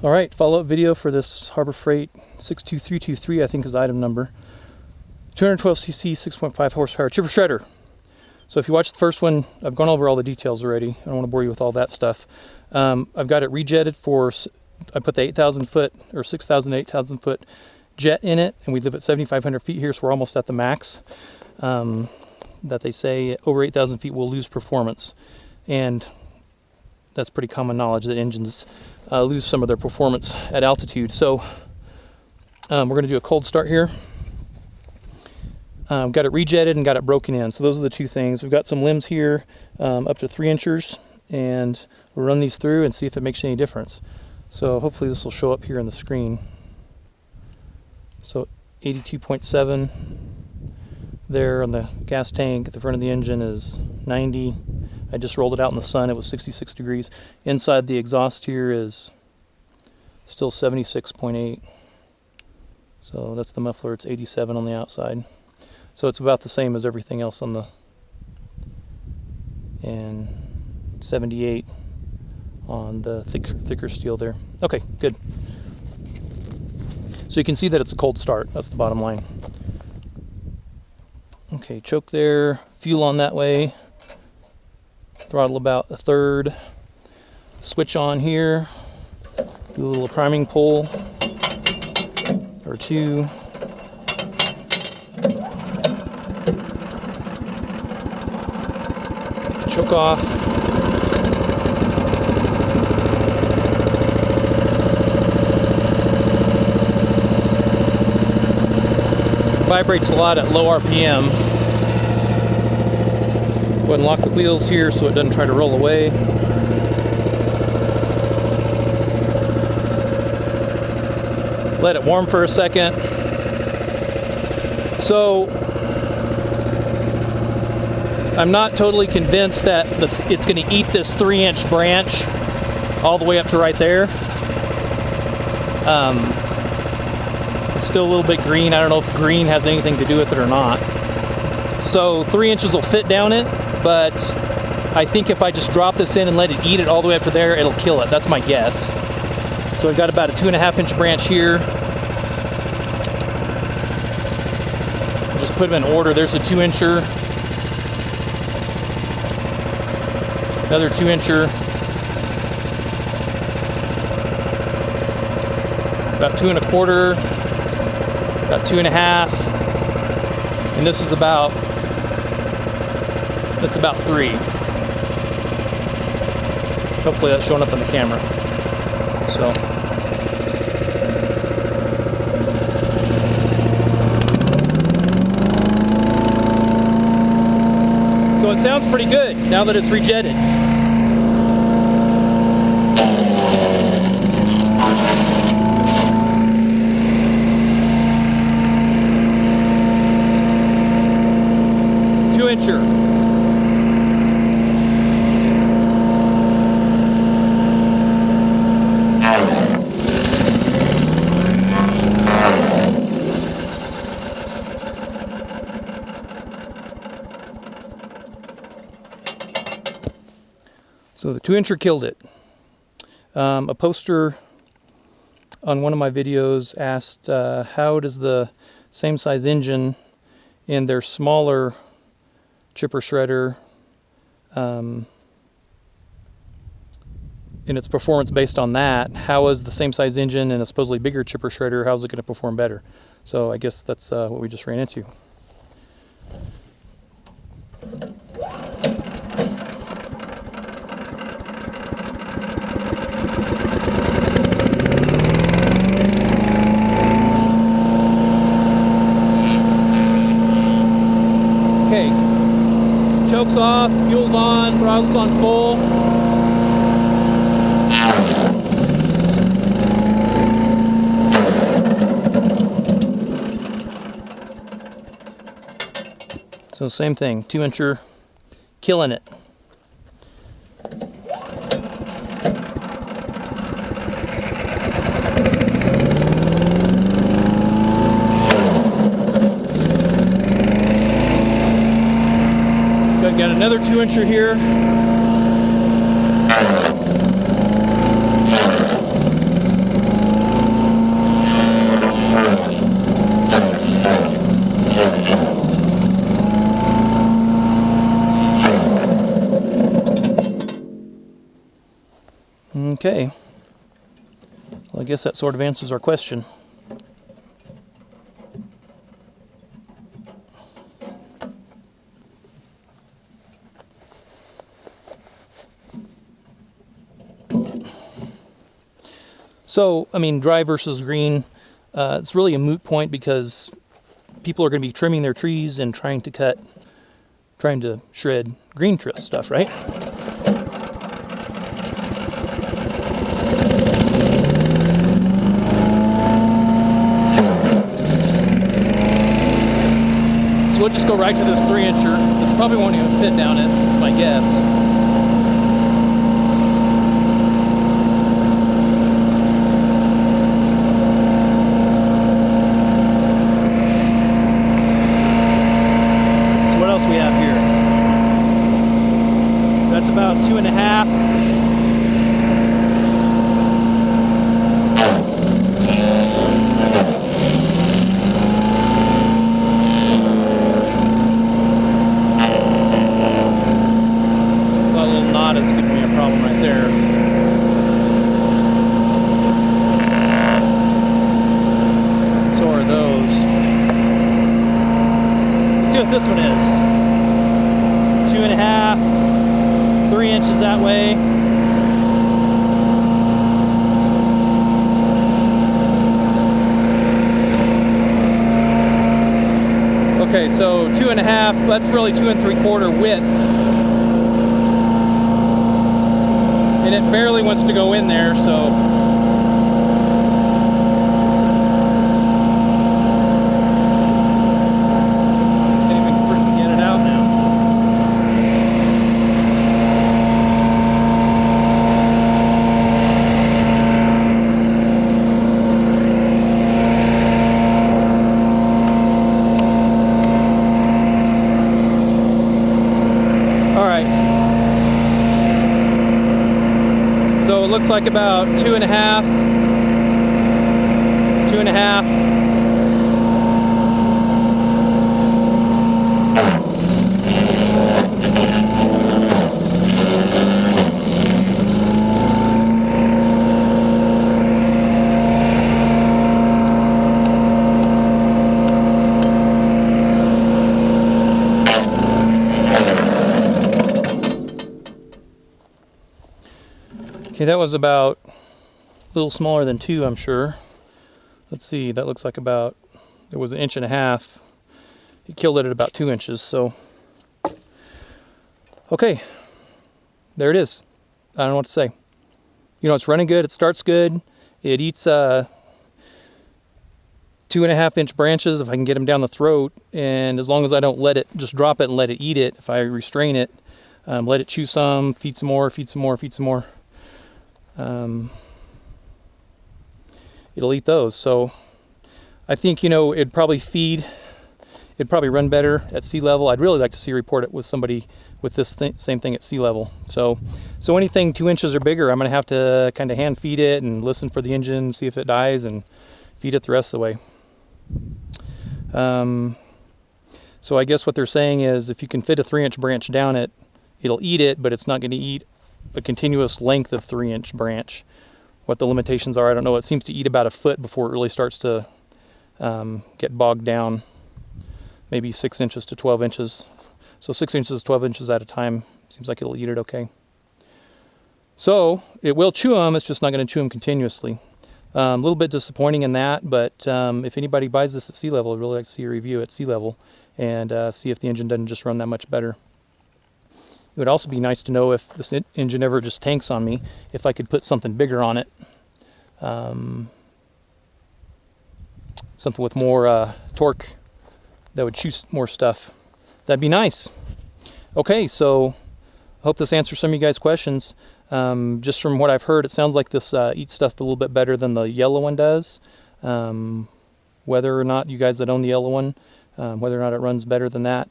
All right, follow-up video for this Harbor Freight 62323, I think is the item number. 212cc, 6.5 horsepower chipper shredder. So if you watch the first one, I've gone over all the details already. I don't want to bore you with all that stuff. I've got it rejetted for, I put the 8,000 foot or 6,000 to 8,000 foot jet in it, and we live at 7,500 feet here, so we're almost at the max. That they say over 8,000 feet will lose performance. And that's pretty common knowledge that engines lose some of their performance at altitude. So we're going to do a cold start here. Got it rejetted and got it broken in. So those are the two things. We've got some limbs here up to 3 inches, and we'll run these through and see if it makes any difference. So hopefully this will show up here on the screen. So 82.7 there on the gas tank at the front of the engine is 90. I just rolled it out in the sun. It was 66 degrees. Inside the exhaust here is still 76.8. So that's the muffler. It's 87 on the outside. So it's about the same as everything else on the, and 78 on the thicker steel there. Okay, good. So you can see that it's a cold start. That's the bottom line. Okay, choke there, fuel on that way. Throttle about a third. Switch on here. Do a little priming pull or two. Choke off. Vibrates a lot at low RPM. Go ahead and lock the wheels here so it doesn't try to roll away. Let it warm for a second. So I'm not totally convinced that it's going to eat this 3-inch branch all the way up to right there. It's still a little bit green. I don't know if green has anything to do with it or not. So 3 inches will fit down it, but I think if I just drop this in and let it eat it all the way up to there, it'll kill it. That's my guess. So I've got about a 2.5 inch branch here. Just put them in order. There's a 2-incher. Another 2-incher. About 2 1/4. About 2.5. And this is about, that's about 3. Hopefully that's showing up on the camera. So it sounds pretty good now that it's rejetted. So the 2-incher killed it. A poster on one of my videos asked how does the same size engine in their smaller chipper shredder in its performance based on that, how is the same size engine in a supposedly bigger chipper shredder, how's it going to perform better? So I guess that's what we just ran into. Choke's off, fuel's on, throttle's on full. So same thing, 2-incher, killing it. Got another 2-incher here. So I guess that sort of answers our question. So, I mean, dry versus green, it's really a moot point because people are going to be trimming their trees and trying to shred green stuff, right? So we'll just go right to this 3-incher. This probably won't even fit down it, is my guess. We have here. That's about 2.5. So a little knot is giving me a problem right there. So are those. Let's see what this one is. 2.5, 3 inches that way. Okay, so 2.5, that's really 2 3/4 width. And it barely wants to go in there, so. So it looks like about 2.5, 2.5. Okay, that was about a little smaller than 2, I'm sure. Let's see, that looks like about, it was 1.5 inches. He killed it at about 2 inches, so. Okay, there it is. I don't know what to say. You know, it's running good, it starts good. It eats 2.5 inch branches if I can get them down the throat, and as long as I don't let it, just drop it and let it eat it, if I restrain it, let it chew some, feed some more, feed some more, feed some more. It'll eat those. So I think, you know, it'd probably run better at sea level. I'd really like to see report it with somebody with this same thing at sea level. So anything 2 inches or bigger, I'm going to have to kind of hand feed it and listen for the engine, see if it dies, and feed it the rest of the way. So I guess what they're saying is if you can fit a 3-inch branch down it, it'll eat it, but it's not going to eat a continuous length of 3-inch branch. What the limitations are, I don't know. It seems to eat about a foot before it really starts to get bogged down. Maybe 6 inches to 12 inches. So 6 inches, 12 inches at a time. Seems like it'll eat it okay. So it will chew them. It's just not going to chew them continuously. A little bit disappointing in that, but if anybody buys this at sea level, I'd really like to see a review at sea level and see if the engine doesn't just run that much better. It would also be nice to know if this engine ever just tanks on me, if I could put something bigger on it. Something with more torque that would chew more stuff. That'd be nice. Okay, so I hope this answers some of you guys' questions. Just from what I've heard, it sounds like this eats stuff a little bit better than the yellow one does. Whether or not you guys that own the yellow one, whether or not it runs better than that,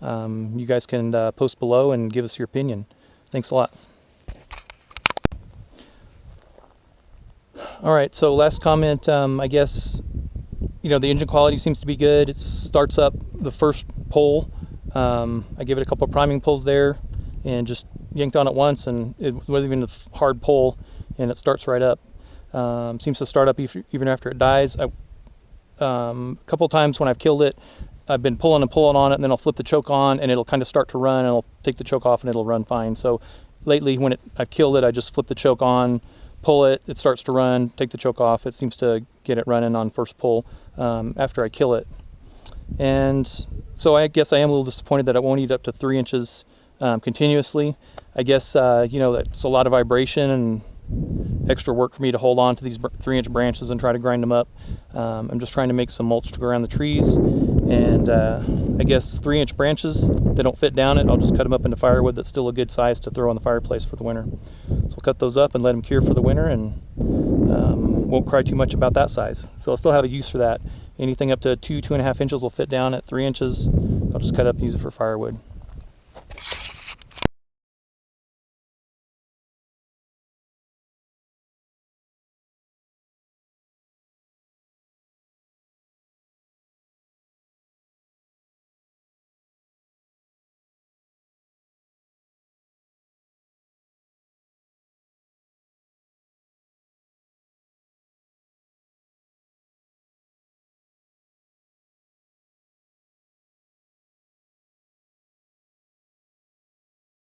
you guys can post below and give us your opinion. Thanks a lot. Alright, so last comment, I guess, you know, the engine quality seems to be good. It starts up the first pull. I gave it a couple of priming pulls there and just yanked on it once, and it wasn't even a hard pull, and it starts right up. Seems to start up even after it dies. A couple times when I've killed it, I've been pulling and pulling on it, and then I'll flip the choke on, and it'll kind of start to run, and I'll take the choke off, and it'll run fine. So lately, when I've killed it, I just flip the choke on, pull it, it starts to run, take the choke off. It seems to get it running on first pull after I kill it. And so I guess I am a little disappointed that it won't eat up to 3 inches continuously. I guess, you know, that's a lot of vibration and extra work for me to hold on to these 3-inch branches and try to grind them up. I'm just trying to make some mulch to go around the trees, and I guess 3-inch branches, they don't fit down it. I'll just cut them up into firewood that's still a good size to throw on the fireplace for the winter. So we'll cut those up and let them cure for the winter, and won't cry too much about that size. So I'll still have a use for that. Anything up to 2.5 inches will fit down. At 3 inches, I'll just cut up and use it for firewood.